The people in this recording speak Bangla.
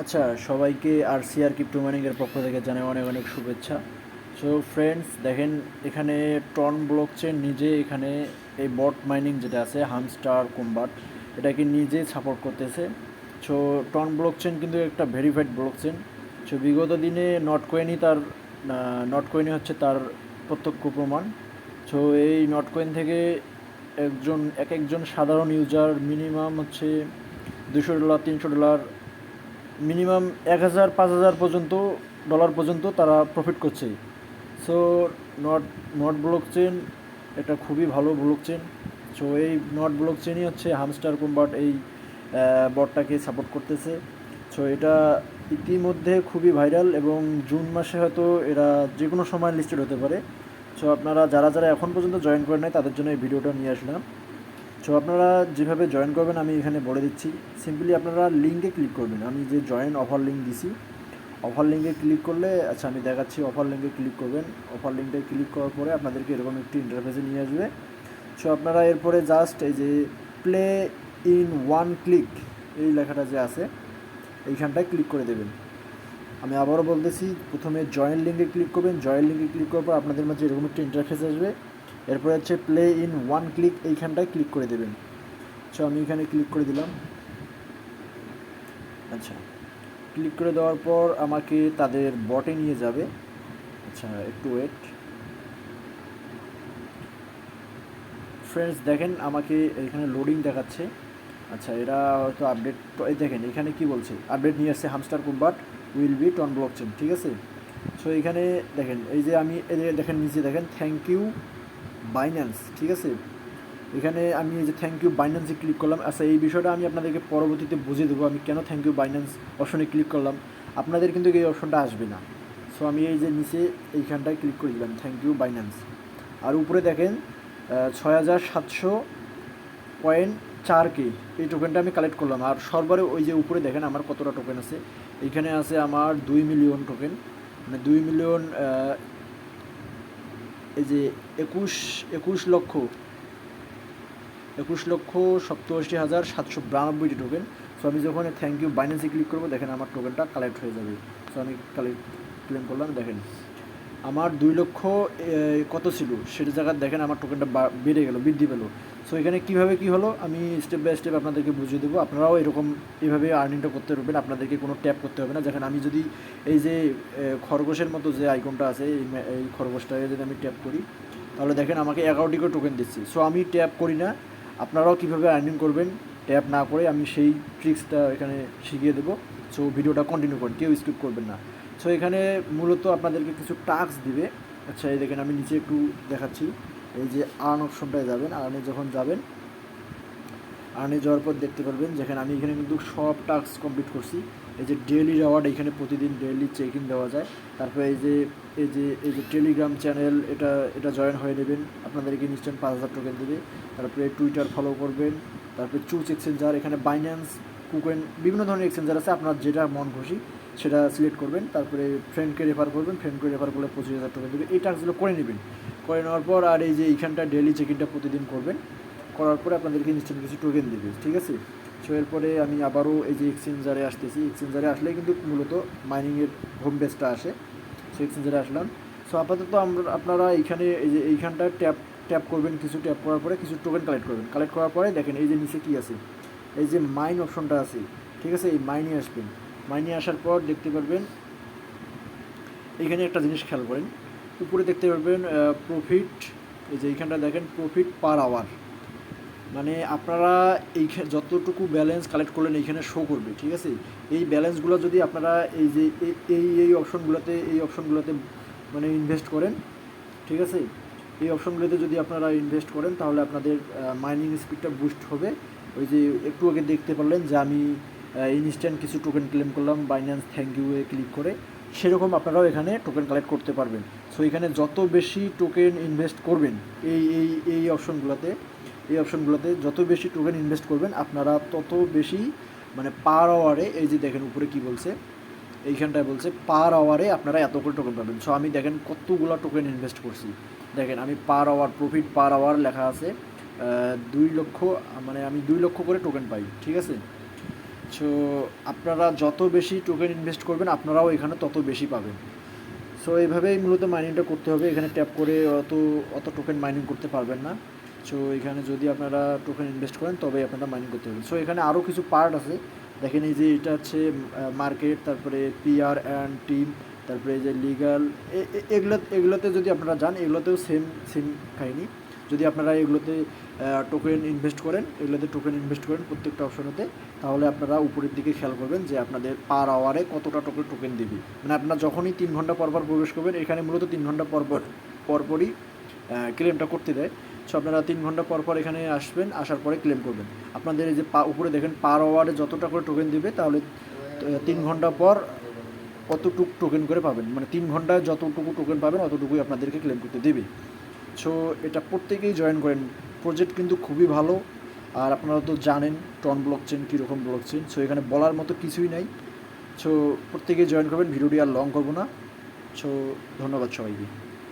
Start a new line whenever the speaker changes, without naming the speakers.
আচ্ছা, সবাইকে আরসিআর ক্রিপ্টো মাইনিংয়ের পক্ষ থেকে জানাই অনেক অনেক শুভেচ্ছা। সো ফ্রেন্ডস, দেখেন এখানে টন ব্লকচেন নিজে এখানে এই বট মাইনিং যেটা আছে হামস্টার কম্বাট, এটাকে নিজে সাপোর্ট করতেছে। সো টন ব্লকচেন কিন্তু একটা ভেরিফাইড ব্লকচেন। সো বিগত দিনে নটকয়েনই হচ্ছে তার প্রত্যক্ষ প্রমাণ। সো এই নটকয়েন থেকে এক একজন সাধারণ ইউজার মিনিমাম হচ্ছে $200 $300, মিনিমাম 1,000 5,000 পর্যন্ত ডলার পর্যন্ত তারা প্রফিট করছে। So not not block chain এটা খুবই ভালো ব্লক চেন। সো এই নট ব্লক চেনই হচ্ছে হামস্টার কম্বাট এই বটটাকে সাপোর্ট করতেছে। সো এটা ইতিমধ্যে খুবই ভাইরাল এবং জুন মাসে হয়তো এরা যে কোনো সময় লিস্টেড হতে পারে। সো আপনারা যারা যারা এখন পর্যন্ত জয়েন করেন নাই তাদের জন্য এই ভিডিওটা নিয়ে আসলাম। সো আপনারা যেভাবে জয়েন করবেন আমি এখানে বলে দিচ্ছি। সিম্পলি আপনারা লিঙ্কে ক্লিক করবেন। আমি যে জয়েন অফার লিঙ্ক দিছি, অফার লিঙ্কে ক্লিক করলে, আচ্ছা আমি দেখাচ্ছি, অফার লিঙ্কে ক্লিক করবেন। অফার লিঙ্কে ক্লিক করার পরে আপনাদেরকে এরকম একটি ইন্টারফেসে নিয়ে আসবে। সো আপনারা এরপরে জাস্ট এই যে প্লে ইন ওয়ান ক্লিক এই লেখাটা যে আছে এইখানটায় ক্লিক করে দেবেন। আমি আবারও বলতেছি, প্রথমে জয়েন লিঙ্কে ক্লিক করবেন। জয়েন লিঙ্কে ক্লিক করার পর আপনাদের মাঝে এরকম একটা ইন্টারফেস আসবে। এরপরে হচ্ছে প্লে ইন ওয়ান ক্লিক এইখানটায় ক্লিক করে দেবেন। সো আমি এখানে ক্লিক করে দিলাম। আচ্ছা, ক্লিক করে দেওয়ার পর আমাকে তাদের বটে নিয়ে যাবে। আচ্ছা, একটু ওয়েট ফ্রেন্ডস, দেখেন আমাকে এখানে লোডিং দেখাচ্ছে। আচ্ছা, এরা হয়তো আপডেট, এই দেখেন এখানে কি বলছে, আপডেট নিয়ে আসছে hamster combat will be ton blockchain, ঠিক আছে। সো এখানে দেখেন, এই যে আমি এই যে দেখেন নিচে দেখেন থ্যাংক ইউ বাইন্যান্স, ঠিক আছে। এখানে আমি এই যে থ্যাংক ইউ বাইন্যান্সে ক্লিক করলাম। আচ্ছা, এই বিষয়টা আমি আপনাদেরকে পরবর্তীতে বুঝিয়ে দেবো আমি কেন থ্যাংক ইউ বাইন্যান্স অপশনে ক্লিক করলাম। আপনাদের কিন্তু এই অপশনটা আসবে না। সো আমি এই যে নিচে এইখানটায় ক্লিক করে দিলাম থ্যাংক ইউ বাইন্যান্স। আর উপরে দেখেন 6,700.4K এই টোকেনটা আমি কালেক্ট করলাম। আর সর্বারে ওই যে উপরে দেখেন আমার কতটা টোকেন আছে। এইখানে আছে আমার 2 মিলিয়ন টোকেন, মানে 2 মিলিয়ন, এই যে একুশ একুশ লক্ষ 21,87,792টি টোকেন। সো আমি যখন থ্যাংক ইউ বাইন্যান্সে ক্লিক করবো দেখেন আমার টোকেনটা কালেক্ট হয়ে যাবে। সো আমি ক্লেম করলাম। দেখেন আমার 2 লক্ষ কত ছিল সেটা জায়গায় দেখেন আমার টোকেনটা বেড়ে গেল, বৃদ্ধি পেলো। সো এখানে কীভাবে কী হলো আমি স্টেপ বাই স্টেপ আপনাদেরকে বুঝিয়ে দেবো। আপনারাও এরকম এইভাবে আর্নিংটা করতে পারবেন। আপনাদেরকে কোনো ট্যাপ করতে হবে না। দেখেন আমি যদি এই যে খরগোশের মতো যে আইকনটা আছে এই খরগোশটাকে যদি আমি ট্যাপ করি তাহলে দেখেন আমাকে 11টি করে টোকেন দিচ্ছি। সো আমি ট্যাপ করি না। আপনারাও কীভাবে আর্নিং করবেন ট্যাপ না করে আমি সেই ট্রিক্সটা এখানে শিখিয়ে দেবো। সো ভিডিওটা কন্টিনিউ করেন, কেউ স্কিপ করবেন না। সো এখানে মূলত আপনাদেরকে কিছু টাস্ক দিবে। আচ্ছা, এই দেখেন আমি নিচে একটু দেখাচ্ছি। এই যে আর্ন অপশনটায় যাবেন। আর্নে যখন যাবেন, আর্নে যাওয়ার পর দেখতে পারবেন যেখানে আমি এখানে কিন্তু সব টাস্ক কমপ্লিট করছি। এই যে ডেইলি রিওয়ার্ড, এখানে প্রতিদিন ডেইলি চেক ইন দেওয়া যায়। তারপরে এই যে টেলিগ্রাম চ্যানেল, এটা জয়েন হয়ে নেবেন, আপনাদেরকে নিশ্চয়ই 5,000 টোকেন দেবে। তারপরে টুইটার ফলো করবেন। তারপরে চুজ এক্সচেঞ্জার, এখানে বাইন্যান্স, কুকয়েন, বিভিন্ন ধরনের এক্সচেঞ্জার আছে, আপনার যেটা মন খুশি সেটা সিলেক্ট করবেন। তারপরে ফ্রেন্ডকে রেফার করবেন, ফ্রেন্ডকে রেফার করলে 25,000 টোকেন দেবে। এই টাস্কগুলো করে নেবেন। করে নেওয়ার পর আর এই যে এইখানটা ডেইলি চেক ইনটা প্রতিদিন করবেন। করার পরে আপনাদেরকে নিশ্চয়ই কিছু টোকেন দেবে, ঠিক আছে। সো এরপরে আমি আবারও এই যে এক্সচেঞ্জারে আসতেছি। এক্সচেঞ্জারে আসলে কিন্তু মূলত মাইনিংয়ের হোম বেসটা আসে। সো এক্সচেঞ্জারে আসলাম। সো আপাতত আপনারা এইখানে এই যে এইখানটা ট্যাপ করবেন। কিছু ট্যাপ করার পরে কিছু টোকেন কালেক্ট করবেন। কালেক্ট করার পরে দেখেন এই যে নিচে কী আছে, এই যে মাইন অপশনটা আছে, ঠিক আছে। এই মাইনে আসবেন। মাইনে আসার পর দেখতে পারবেন এইখানে একটা জিনিস খেয়াল করেন, উপরে দেখতে পারবেন প্রফিট। এই যে এইখানটা দেখেন প্রফিট পার আওয়ার, মানে আপনারা এই যতটুকু ব্যালেন্স কালেক্ট করলেন এইখানে শো করবে, ঠিক আছে। এই ব্যালেন্সগুলো যদি আপনারা এই যে এই অপশনগুলোতে মানে ইনভেস্ট করেন, ঠিক আছে। এই অপশনগুলোতে যদি আপনারা ইনভেস্ট করেন তাহলে আপনাদের মাইনিং স্পিডটা বুস্ট হবে। ওই যে একটু আগে দেখতে পারলেন যে আমি ইনস্ট্যান্ট কিছু টোকেন ক্লেম করলাম বাইন্যান্স থ্যাংক ইউ এ ক্লিক করে, সেরকম আপনারাও এখানে টোকেন কালেক্ট করতে পারবেন। সো এখানে যত বেশি টোকেন ইনভেস্ট করবেন এই এই এই অপশনগুলোতে যত বেশি টোকেন ইনভেস্ট করবেন আপনারা তত বেশি, মানে পার আওয়ারে, এই যে দেখেন উপরে কি বলছে, এইখানটায় বলছে পার আওয়ারে আপনারা এত করে টোকেন পাবেন। সো আমি দেখেন কতগুলো টোকেন ইনভেস্ট করছি। দেখেন আমি per hour, profit per hour লেখা আছে 2 লক্ষ, মানে আমি 2 লক্ষ করে টোকেন পাই, ঠিক আছে। সো আপনারা যত বেশি টোকেন ইনভেস্ট করবেন আপনারাও এখানে তত বেশি পাবেন। সো এইভাবেই মূলত মাইনিংটা করতে হবে। এখানে ট্যাপ করে অত টোকেন মাইনিং করতে পারবেন না। সো এখানে যদি আপনারা টোকেন ইনভেস্ট করেন তবেই আপনারা মাইনিং করতে পারবেন। সো এখানে আরও কিছু পার্ট আছে, দেখেন এই যে এটা হচ্ছে মার্কেট, তারপরে পিআর অ্যান্ড টিম, তারপরে এই যে লিগাল, এগুলোতে যদি আপনারা যান এগুলোতেও সেম কাহিনি। যদি আপনারা এগুলোতে টোকেন ইনভেস্ট করেন, প্রত্যেকটা অপশনেতে, তাহলে আপনারা উপরের দিকে খেয়াল করবেন যে আপনাদের পার আওয়ারে কতটা টোকেন দিবি। মানে আপনারা যখনই 3 ঘন্টা পর প্রবেশ করবেন, এখানে মূলত 3 ঘন্টা পরপরই ক্লেমটা করতে দেয়। সো আপনারা 3 ঘন্টা পর এখানে আসবেন, আসার পরে ক্লেম করবেন। আপনাদের এই যে উপরে দেখেন পার আওয়ারে যতটা করে টোকেন দিবে, তাহলে 3 ঘন্টা পর অতটুকু টোকেন করে পাবেন। মানে 3 ঘন্টায় যতটুকু টোকেন পাবেন অতটুকুই আপনাদেরকে ক্লেম করতে দেবে। সো এটা প্রত্যেকেই জয়েন করেন, প্রজেক্ট কিন্তু খুবই ভালো। আর আপনারা তো জানেন টন ব্লকচেন কীরকম ব্লকচেন, সো এখানে বলার মতো কিছুই নাই। সো প্রত্যেকেই জয়েন করবেন, ভিডিওটি আর লং করবো না। সো ধন্যবাদ সবাইকে।